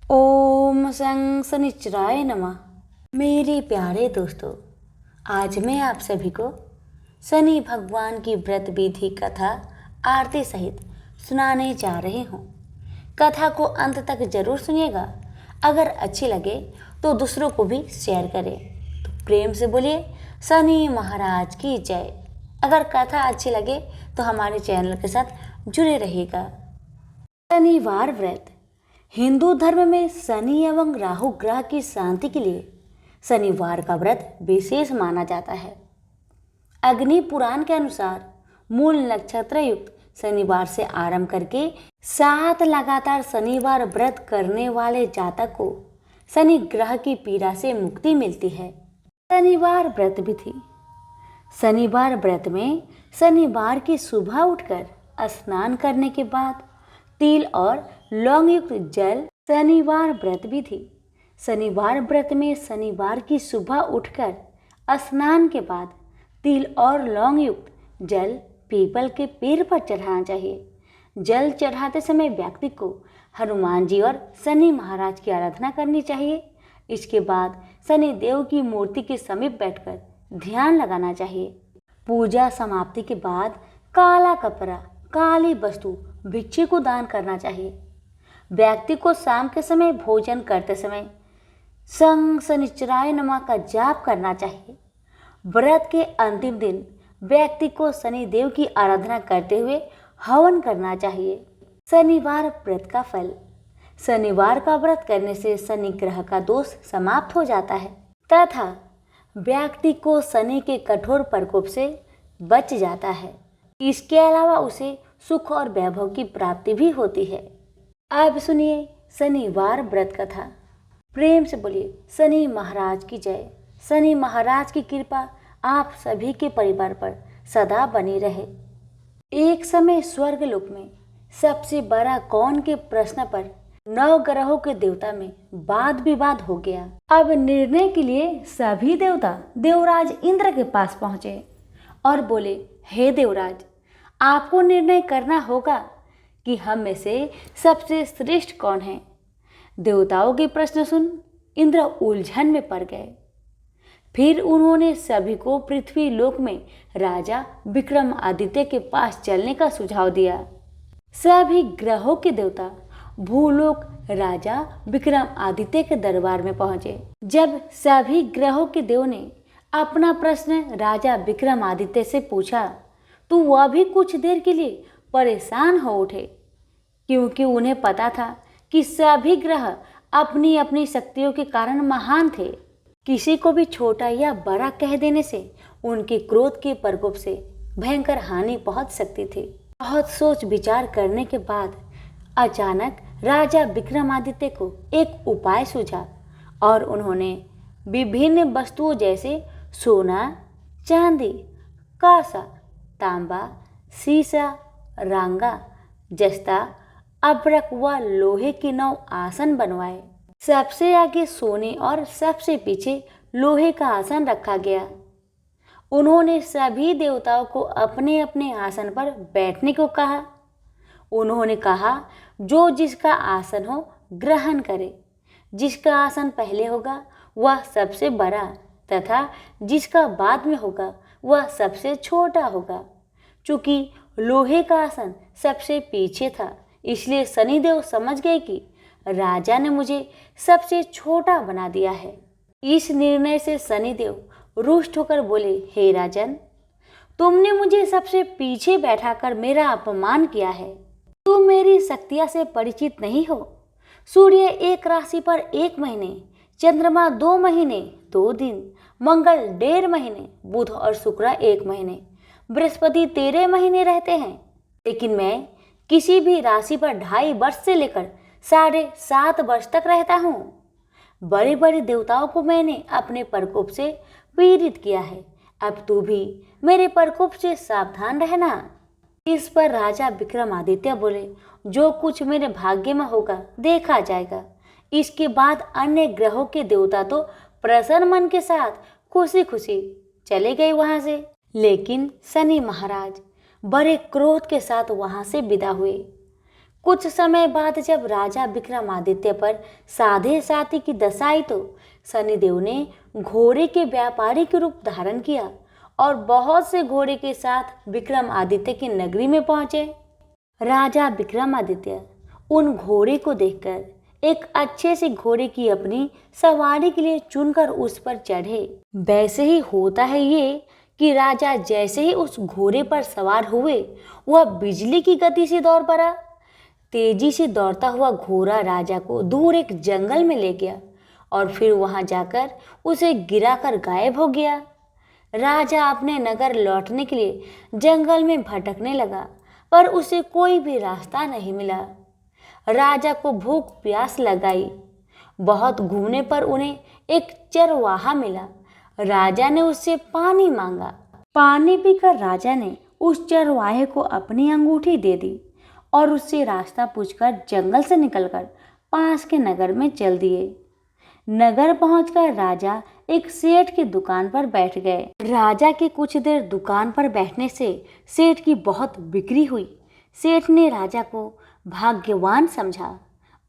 ओम शं शनिश्चराय नमः। मेरे प्यारे दोस्तों, आज मैं आप सभी को शनि भगवान की व्रत विधि कथा आरती सहित सुनाने जा रही हूँ। कथा को अंत तक जरूर सुनिएगा। अगर अच्छी लगे तो दूसरों को भी शेयर करें। तो प्रेम से बोलिए शनि महाराज की जय। अगर कथा अच्छी लगे तो हमारे चैनल के साथ जुड़े रहिएगा। शनिवार व्रत हिंदू धर्म में शनि एवं राहु ग्रह की शांति के लिए शनिवार का व्रत विशेष माना जाता है। अग्नि पुराण के अनुसार मूल नक्षत्र युक्त शनिवार से आरंभ करके 7 लगातार शनिवार व्रत करने वाले जातक को शनि ग्रह की पीड़ा से मुक्ति मिलती है। शनिवार व्रत विधि। शनिवार व्रत में शनिवार की सुबह उठकर स्नान करने के बाद तिल और लौंग युक्त जल। शनिवार व्रत विधि। शनिवार व्रत में शनिवार की सुबह उठकर स्नान के बाद तिल और लौंग युक्त जल पीपल के पेड़ पर चढ़ाना चाहिए। जल चढ़ाते समय व्यक्ति को हनुमान जी और शनि महाराज की आराधना करनी चाहिए। इसके बाद शनि देव की मूर्ति के समीप बैठकर ध्यान लगाना चाहिए। पूजा समाप्ति के बाद काला कपड़ा, काली वस्तु भिक्षु को दान करना चाहिए। व्यक्ति को शाम के समय भोजन करते समय शं शनिश्चराय नमः का जाप करना चाहिए। व्रत के अंतिम दिन व्यक्ति को शनि देव की आराधना करते हुए हवन करना चाहिए। शनिवार व्रत का फल। शनिवार का व्रत करने से शनि ग्रह का दोष समाप्त हो जाता है तथा व्यक्ति को शनि के कठोर प्रकोप से बच जाता है। इसके अलावा उसे सुख और वैभव की प्राप्ति भी होती है। अब सुनिए शनिवार व्रत कथा। प्रेम से बोलिए शनि महाराज की जय। शनि महाराज की कृपा आप सभी के परिवार पर सदा बनी रहे। एक समय स्वर्गलोक में सबसे बड़ा कौन के प्रश्न पर 9 ग्रहों के देवता में वाद विवाद हो गया। अब निर्णय के लिए सभी देवता देवराज इंद्र के पास पहुंचे और बोले, हे देवराज, आपको निर्णय करना होगा कि हम में से सबसे श्रेष्ठ कौन है। देवताओं के प्रश्न सुन इंद्र उलझन में पड़ गए। फिर उन्होंने सभी को पृथ्वी लोक में राजा विक्रमादित्य के पास चलने का सुझाव दिया। सभी ग्रहों के देवता भूलोक राजा विक्रमादित्य के दरबार में पहुंचे। जब सभी ग्रहों के देव ने अपना प्रश्न राजा विक्रमादित्य से पूछा तो वह भी कुछ देर के लिए परेशान हो उठे, क्योंकि उन्हें पता था कि सभी ग्रह अपनी अपनी शक्तियों के कारण महान थे। किसी को भी छोटा या बड़ा कह देने से उनके क्रोध के प्रकोप से भयंकर हानि पहुंच सकती थी। बहुत सोच विचार करने के बाद अचानक राजा विक्रमादित्य को एक उपाय सूझा और उन्होंने विभिन्न वस्तुओं जैसे सोना, चांदी, कांसा, तांबा, सीसा, रांगा, जस्ता, अभ्रक व लोहे के 9 आसन बनवाए। सबसे आगे सोने और सबसे पीछे लोहे का आसन रखा गया। उन्होंने सभी देवताओं को अपने अपने आसन पर बैठने को कहा। उन्होंने कहा, जो जिसका आसन हो ग्रहण करे। जिसका आसन पहले होगा वह सबसे बड़ा तथा जिसका बाद में होगा वह सबसे छोटा होगा। चूंकि लोहे का आसन सबसे पीछे था, इसलिए शनिदेव समझ गए कि राजा ने मुझे सबसे छोटा बना दिया है। इस निर्णय से शनिदेव रुष्ट होकर बोले, हे राजन, तुमने मुझे सबसे पीछे बैठाकर मेरा अपमान किया है। तुम मेरी शक्तियां से परिचित नहीं हो। सूर्य एक राशि पर 1 महीने, चंद्रमा 2 महीने 2 दिन, मंगल 1.5 महीने, बुध और शुक्र 1 महीने, बृहस्पति 13 महीने रहते हैं। लेकिन मैं किसी भी राशि पर 2.5 वर्ष से लेकर 7.5 वर्ष तक रहता हूँ। बड़े बड़े देवताओं को मैंने अपने प्रकोप से पीड़ित किया है। अब तू भी मेरे प्रकोप से सावधान रहना। इस पर राजा विक्रमादित्य बोले, जो कुछ मेरे भाग्य में होगा देखा जाएगा। इसके बाद अन्य ग्रहों के देवता तो प्रसन्न मन के साथ खुशी खुशी चले गए वहां से। लेकिन शनि महाराज बड़े क्रोध के साथ वहां से विदा हुए। कुछ समय बाद जब राजा विक्रमादित्य पर साधे साथी की दशा आई तो शनिदेव ने घोड़े के व्यापारी के रूप धारण किया और बहुत से घोड़े के साथ विक्रमादित्य की नगरी में पहुंचे। राजा विक्रमादित्य उन घोड़े को देखकर एक अच्छे से घोड़े की अपनी सवारी के लिए चुनकर उस पर चढ़े। वैसे ही होता है ये कि राजा जैसे ही उस घोड़े पर सवार हुए वह बिजली की गति से दौड़ पड़ा। तेजी से दौड़ता हुआ घोड़ा राजा को दूर एक जंगल में ले गया और फिर वहां जाकर उसे गिराकर गायब हो गया। राजा अपने नगर लौटने के लिए जंगल में भटकने लगा पर उसे कोई भी रास्ता नहीं मिला। राजा को भूख प्यास लगाई। बहुत घूमने पर उन्हें एक चरवाहा मिला। राजा ने उससे पानी मांगा। पानी पीकर राजा ने उस चरवाहे को अपनी अंगूठी दे दी और उससे रास्ता पूछकर जंगल से निकलकर पास के नगर में चल दिए। नगर पहुंचकर राजा एक सेठ की दुकान पर बैठ गए। राजा के कुछ देर दुकान पर बैठने से सेठ की बहुत बिक्री हुई। सेठ ने राजा को भाग्यवान समझा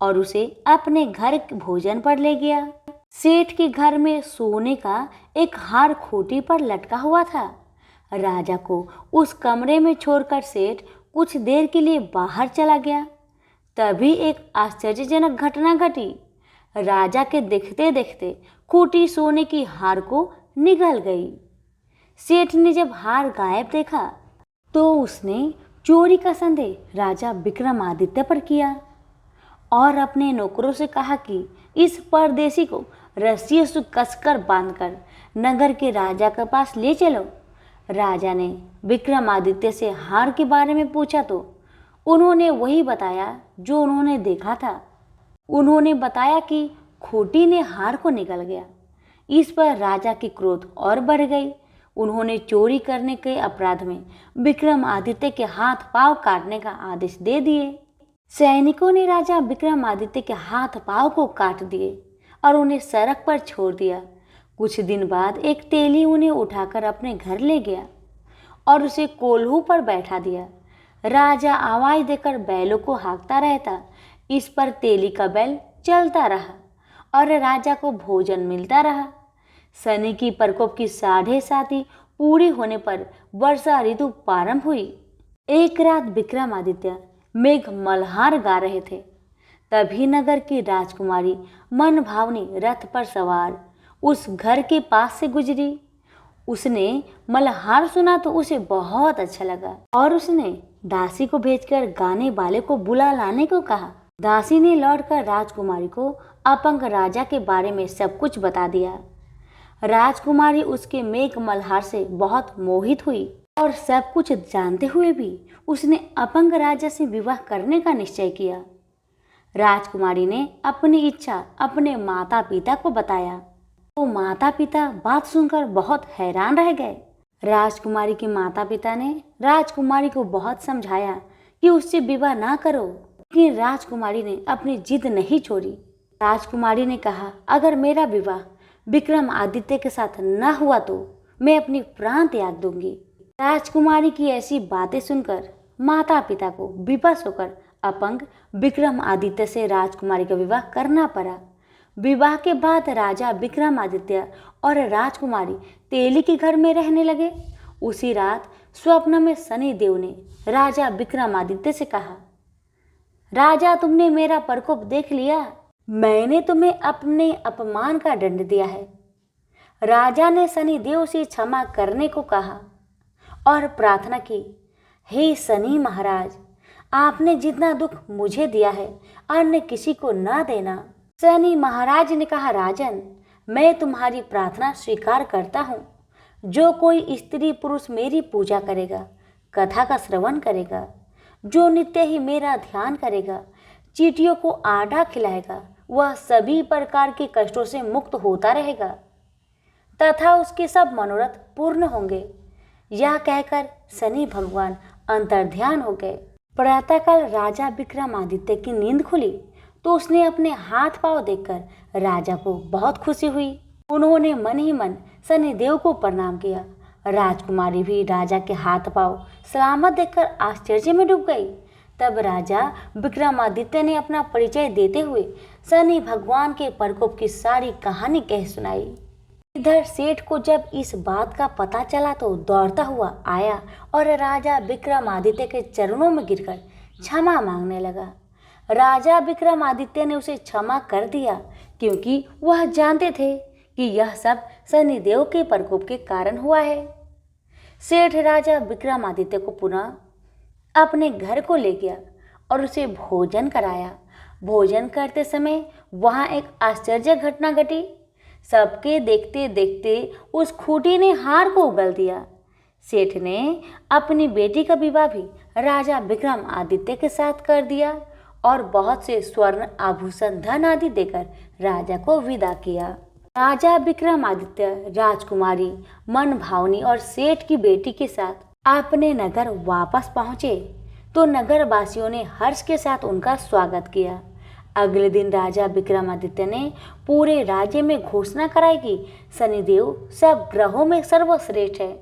और उसे अपने घर भोजन पर ले गया। सेठ के घर में सोने का एक हार खूंटी पर लटका हुआ था। राजा को उस कमरे में छोड़कर सेठ कुछ देर के लिए बाहर चला गया। तभी एक आश्चर्यजनक घटना घटी। राजा के देखते देखते खूंटी सोने की हार को निगल गई। सेठ ने जब हार गायब देखा तो उसने चोरी का संदेह राजा विक्रमादित्य पर किया और अपने नौकरों से कहा कि इस परदेसी को रस्सियों से कसकर बांधकर नगर के राजा के पास ले चलो। राजा ने विक्रमादित्य से हार के बारे में पूछा तो उन्होंने वही बताया जो उन्होंने देखा था। उन्होंने बताया कि खूंटी ने हार को निगल गया। इस पर राजा की क्रोध और बढ़ गई। उन्होंने चोरी करने के अपराध में विक्रमादित्य के हाथ पांव काटने का आदेश दे दिए। सैनिकों ने राजा विक्रमादित्य के हाथ पांव को काट दिए और उन्हें सड़क पर छोड़ दिया। कुछ दिन बाद एक तेली उन्हें उठाकर अपने घर ले गया और उसे कोल्हू पर बैठा दिया। राजा आवाज देकर बैलों को हाँकता रहता। इस पर तेली का बैल चलता रहा और राजा को भोजन मिलता रहा। शनि की प्रकोप की 7.5 पूरी होने पर वर्षा ऋतु प्रारंभ हुई। एक रात विक्रमादित्य मेघ मल्हार गा रहे थे। तभी नगर की राजकुमारी मन भावनी रथ पर सवार उस घर के पास से गुजरी। उसने मल्हार सुना तो उसे बहुत अच्छा लगा और उसने दासी को भेजकर गाने वाले को बुला लाने को कहा। दासी ने लौटकर राजकुमारी को अपंग राजा के बारे में सब कुछ बता दिया। राजकुमारी उसके मेघ मल्हार से बहुत मोहित हुई और सब कुछ जानते हुए भी उसने अपंग राजा से विवाह करने का निश्चय किया। राजकुमारी ने अपनी इच्छा अपने माता पिता को बताया। तो माता पिता बात सुनकर बहुत हैरान रह गए। राजकुमारी के माता पिता ने राजकुमारी को बहुत समझाया कि उससे विवाह ना करो, लेकिन राजकुमारी ने अपनी जिद नहीं छोड़ी। राजकुमारी ने कहा, अगर मेरा विवाह विक्रमादित्य के साथ न हुआ तो मैं अपनी प्राण त्याग दूंगी। राजकुमारी की ऐसी बातें सुनकर माता पिता को विवश होकर अपंग विक्रमादित्य से राजकुमारी का विवाह करना पड़ा। विवाह के बाद राजा विक्रमादित्य और राजकुमारी तेली के घर में रहने लगे। उसी रात स्वप्न में शनिदेव ने राजा विक्रमादित्य से कहा, राजा, तुमने मेरा प्रकोप देख लिया। मैंने तुम्हें अपने अपमान का दंड दिया है। राजा ने शनिदेव से क्षमा करने को कहा और प्रार्थना की, हे शनि महाराज, आपने जितना दुख मुझे दिया है अन्य किसी को न देना। शनि महाराज ने कहा, राजन, मैं तुम्हारी प्रार्थना स्वीकार करता हूँ। जो कोई स्त्री पुरुष मेरी पूजा करेगा, कथा का श्रवण करेगा, जो नित्य ही मेरा ध्यान करेगा, चींटियों को आटा खिलाएगा, वह सभी प्रकार के कष्टों से मुक्त होता रहेगा तथा उसके सब मनोरथ पूर्ण होंगे। यह कहकर शनि भगवान अंतर्ध्यान हो गए। प्रातःकाल राजा विक्रमादित्य की नींद खुली तो उसने अपने हाथ पांव देखकर राजा को बहुत खुशी हुई। उन्होंने मन ही मन शनिदेव को प्रणाम किया। राजकुमारी भी राजा के हाथ पांव सलामत देखकर आश्चर्य में डूब गई तब राजा विक्रमादित्य ने अपना परिचय देते हुए शनि भगवान के प्रकोप की सारी कहानी कह सुनाई। इधर सेठ को जब इस बात का पता चला तो दौड़ता हुआ आया और राजा विक्रमादित्य के चरणों में गिरकर क्षमा मांगने लगा। राजा विक्रमादित्य ने उसे क्षमा कर दिया, क्योंकि वह जानते थे कि यह सब शनिदेव के प्रकोप के कारण हुआ है। सेठ राजा विक्रमादित्य को पुनः अपने घर को ले गया और उसे भोजन कराया। भोजन करते समय वहां एक आश्चर्य घटना घटी। सबके देखते देखते उस खूंटी ने हार को उगल दिया। सेठ ने अपनी बेटी का विवाह भी राजा विक्रमादित्य के साथ कर दिया और बहुत से स्वर्ण आभूषण धन आदि देकर राजा को विदा किया। राजा विक्रमादित्य राजकुमारी मनभावनी और सेठ की बेटी के साथ अपने नगर वापस पहुंचे तो नगर वासियों ने हर्ष के साथ उनका स्वागत किया। अगले दिन राजा विक्रमादित्य ने पूरे राज्य में घोषणा कराई कि शनिदेव सब ग्रहों में सर्वश्रेष्ठ है।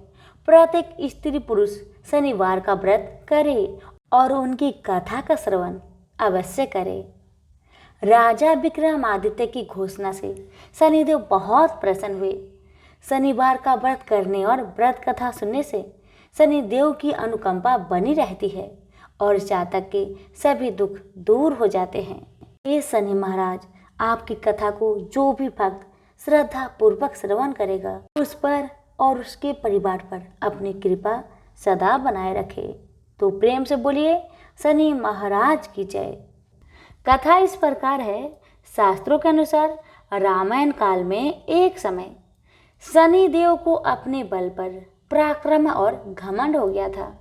प्रत्येक स्त्री पुरुष शनिवार का व्रत करे और उनकी कथा का श्रवण अवश्य करे। राजा विक्रमादित्य की घोषणा से शनिदेव बहुत प्रसन्न हुए। शनिवार का व्रत करने और व्रत कथा सुनने से शनिदेव की अनुकंपा बनी रहती है और जातक के सभी दुख दूर हो जाते हैं। ये शनि महाराज आपकी कथा को जो भी भक्त श्रद्धा पूर्वक श्रवण करेगा उस पर और उसके परिवार पर अपनी कृपा सदा बनाए रखे। तो प्रेम से बोलिए शनि महाराज की जय। कथा इस प्रकार है। शास्त्रों के अनुसार रामायण काल में एक समय शनि देव को अपने बल पर पराक्रम और घमंड हो गया था।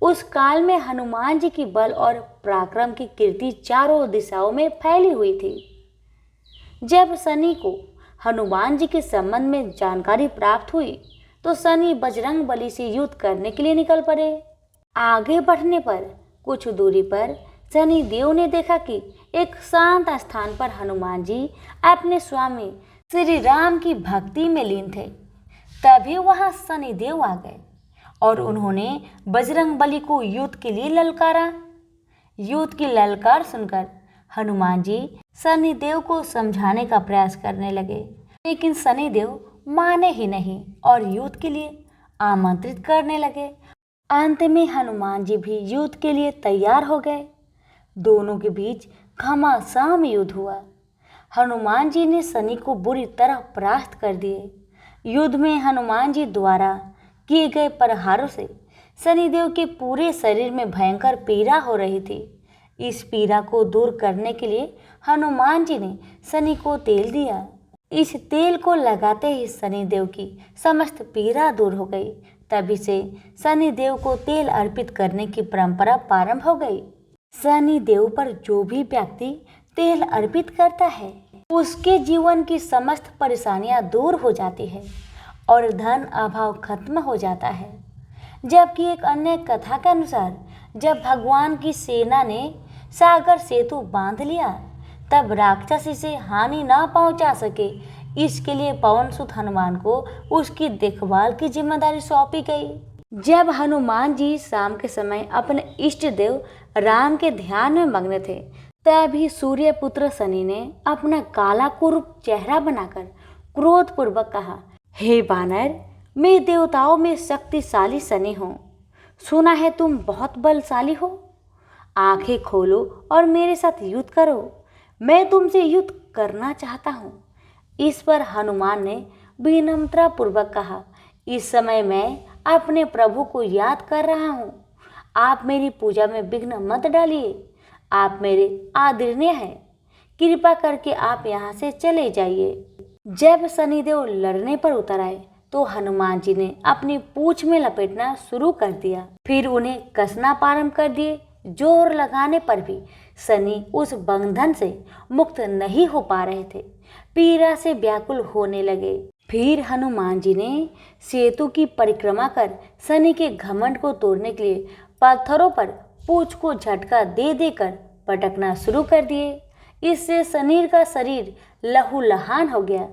उस काल में हनुमान जी की बल और पराक्रम की कीर्ति चारों दिशाओं में फैली हुई थी। जब शनि को हनुमान जी के संबंध में जानकारी प्राप्त हुई तो शनि बजरंग बली से युद्ध करने के लिए निकल पड़े। आगे बढ़ने पर कुछ दूरी पर शनि देव ने देखा कि एक शांत स्थान पर हनुमान जी अपने स्वामी श्री राम की भक्ति में लीन थे। तभी वहां शनि देव आ गए और उन्होंने बजरंग बली को युद्ध के लिए ललकारा। युद्ध की ललकार सुनकर हनुमान जी शनि देव को समझाने का प्रयास करने लगे, लेकिन शनि देव माने ही नहीं और युद्ध के लिए आमंत्रित करने लगे। अंत में हनुमान जी भी युद्ध के लिए तैयार हो गए। दोनों के बीच घमासान युद्ध हुआ। हनुमान जी ने शनि को बुरी तरह परास्त कर दिए। युद्ध में हनुमान जी द्वारा किए गए प्रहारों से शनिदेव के पूरे शरीर में भयंकर पीड़ा हो रही थी। इस पीड़ा को दूर करने के लिए हनुमान जी ने शनि को तेल दिया। इस तेल को लगाते ही शनिदेव की समस्त पीड़ा दूर हो गई। तभी से शनिदेव को तेल अर्पित करने की परंपरा प्रारंभ हो गई। शनिदेव पर जो भी व्यक्ति तेल अर्पित करता है उसके जीवन की समस्त परेशानियां दूर हो जाती है और धन अभाव खत्म हो जाता है। जबकि एक अन्य कथा के अनुसार जब भगवान की सेना ने सागर सेतु बांध लिया तब राक्षस इसे हानि न पहुंचा सके, इसके लिए पवन सुत हनुमान को उसकी देखभाल की जिम्मेदारी सौंपी गई। जब हनुमान जी शाम के समय अपने इष्ट देव राम के ध्यान में मग्न थे तभी सूर्य पुत्र शनि ने अपना काला कुरूप चेहरा बनाकर क्रोध पूर्वक कहा, हे बानर, मैं देवताओं में शक्तिशाली शनि हूँ। सुना है तुम बहुत बलशाली हो। आंखें खोलो और मेरे साथ युद्ध करो। मैं तुमसे युद्ध करना चाहता हूँ। इस पर हनुमान ने विनम्रता पूर्वक कहा, इस समय मैं अपने प्रभु को याद कर रहा हूँ। आप मेरी पूजा में विघ्न मत डालिए। आप मेरे आदरणीय हैं। कृपा करके आप यहाँ से चले जाइए। जब शनिदेव लड़ने पर उतर आए तो हनुमान जी ने अपनी पूंछ में लपेटना शुरू कर दिया। फिर उन्हें कसना प्रारंभ कर दिए। जोर लगाने पर भी शनि उस बंधन से मुक्त नहीं हो पा रहे थे। पीड़ा से व्याकुल होने लगे। फिर हनुमान जी ने सेतु की परिक्रमा कर शनि के घमंड को तोड़ने के लिए पत्थरों पर पूंछ को झटका दे देकर पटकना शुरू कर दिए। इससे शनि का शरीर लहूलुहान हो गया,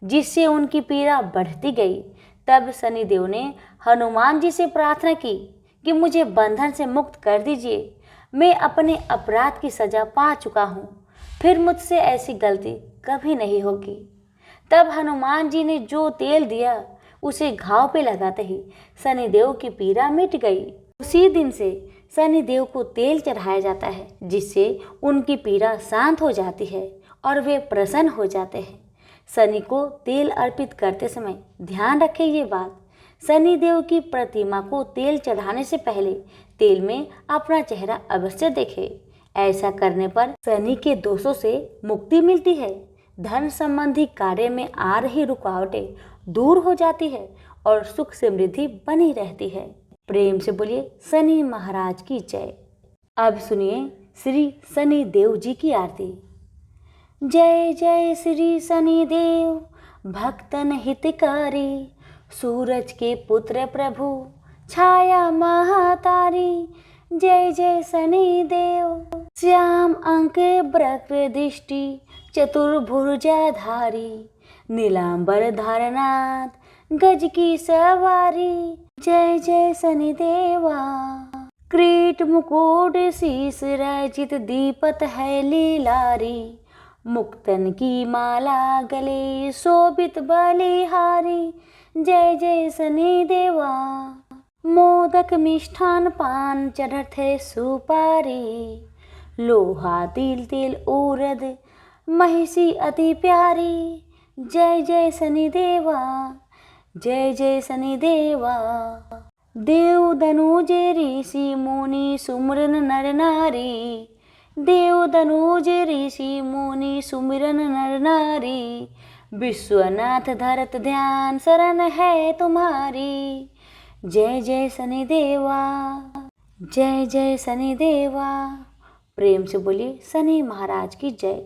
जिससे उनकी पीड़ा बढ़ती गई। तब शनिदेव ने हनुमान जी से प्रार्थना की कि मुझे बंधन से मुक्त कर दीजिए। मैं अपने अपराध की सजा पा चुका हूँ, फिर मुझसे ऐसी गलती कभी नहीं होगी। तब हनुमान जी ने जो तेल दिया उसे घाव पे लगाते ही शनिदेव की पीड़ा मिट गई। उसी दिन से शनिदेव को तेल चढ़ाया जाता है, जिससे उनकी पीड़ा शांत हो जाती है और वे प्रसन्न हो जाते हैं। शनि को तेल अर्पित करते समय ध्यान रखें ये बात, शनिदेव की प्रतिमा को तेल चढ़ाने से पहले तेल में अपना चेहरा अवश्य देखें। ऐसा करने पर शनि के दोषों से मुक्ति मिलती है, धन संबंधी कार्य में आ रही रुकावटें दूर हो जाती है और सुख समृद्धि बनी रहती है। प्रेम से बोलिए शनि महाराज की जय। अब सुनिए श्री शनि देव जी की आरती। जय जय श्री शनि देव भक्तन हितकारी, सूरज के पुत्र प्रभु छाया महातारी। जय जय शनि देव श्याम अंक वक्र दृष्टि चतुर्भुजाधारी, नीलांबर धारनाथ गज की सवारी। जय जय शनि देवा क्रीट मुकुट शीस रचित दीपत है लीलारी, मुक्तन की माला गले शोभित बलिहारी। जय जय शनि देवा मोदक मिष्ठान पान चढ़त है सुपारी, लोहा तिल तिल उरद महिषी अति प्यारी। जय जय शनि देवा जय जय शनि देवा। देव दनुज ऋषि मुनि सुमरन नर नारी, देव दनुज ऋषि मुनि सुमिरन नर नारी। विश्वनाथ धरत ध्यान शरण है तुम्हारी। जय जय शनि देवा जय जय शनि देवा। प्रेम से बोलिए शनि महाराज की जय।